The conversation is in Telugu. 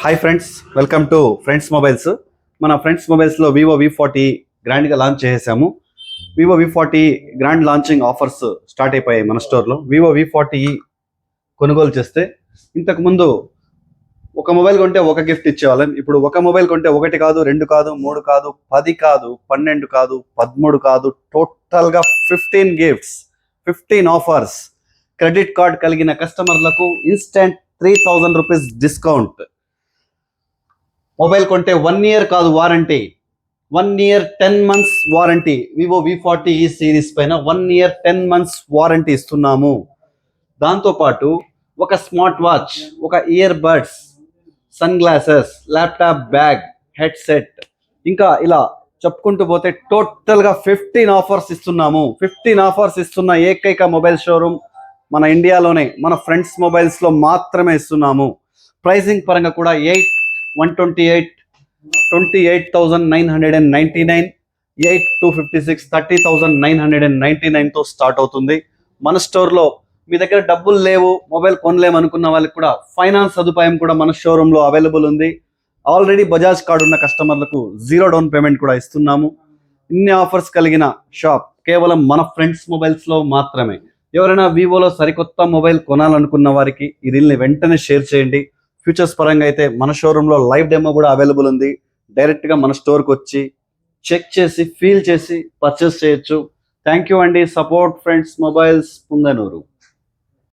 Hi friends, welcome to friends mobiles. మన ఫ్రెండ్స్ మొబైల్స్లో వివో V40 గ్రాండ్గా లాంచ్ చేసేసాము. Vivo V40 grand launching offers start అయిపోయాయి మన స్టోర్లో. వివో V40 కొనుగోలు చేస్తే ఇంతకుముందు ఒక మొబైల్ కొంటే ఒక గిఫ్ట్ ఇచ్చేవాళ్ళం. ఇప్పుడు ఒక మొబైల్ కొంటే ఒకటి కాదు, రెండు కాదు, మూడు కాదు, 10 కాదు, 12 కాదు, 13 కాదు, టోటల్గా 15 గిఫ్ట్స్, 15 ఆఫర్స్. క్రెడిట్ కార్డ్ కలిగిన కస్టమర్లకు ఇన్స్టెంట్ 3000 రూపీస్ డిస్కౌంట్. మొబైల్ కొంటే 1 ఇయర్ కాదు warranty, 1 year 10 months warranty. Vivo V40 ఈ సిరీస్ పైన 1 ఇయర్ 10 మంత్స్ వారంటీ ఇస్తున్నాము. దాంతోపాటు ఒక స్మార్ట్ వాచ్, ఒక earbuds, sunglasses, laptop bag, headset, ఇంకా ఇలా చెప్పుకుంటూ పోతే టోటల్గా 15 ఆఫర్స్ ఇస్తున్నాము. 15 ఆఫర్స్ ఇస్తున్న ఏకైక మొబైల్ షోరూమ్ మన ఇండియాలోనే, మన ఫ్రెండ్స్ మొబైల్స్లో మాత్రమే ఇస్తున్నాము. ప్రైసింగ్ పరంగా కూడా 28,999, 8,256, 30,999తో స్టార్ట్ అవుతుంది. మన స్టోర్లో మీ దగ్గర డబ్బులు లేవు, మొబైల్ కొనలేము అనుకున్న వాళ్ళకి కూడా ఫైనాన్స్ సదుపాయం కూడా మన షోరూంలో అవైలబుల్ ఉంది. ఆల్రెడీ బజాజ్ కార్డు ఉన్న కస్టమర్లకు 0 డౌన్ పేమెంట్ కూడా ఇస్తున్నాము. ఇన్ని ఆఫర్స్ కలిగిన షాప్ కేవలం మన ఫ్రెండ్స్ మొబైల్స్లో మాత్రమే. ఎవరైనా వివోలో సరికొత్త మొబైల్ కొనాలనుకున్న వారికి ఈ రీల్ని వెంటనే షేర్ చేయండి. ఫ్యూచర్స్ పరంగా అయితే మన షోరూంలో లైవ్ డెమో కూడా అవైలబుల్ ఉంది. డైరెక్ట్గా మన స్టోర్కి వచ్చి చెక్ చేసి, ఫీల్ చేసి పర్చేస్ చేయొచ్చు. థ్యాంక్ యూ అండి. Support friends mobiles, Punganur.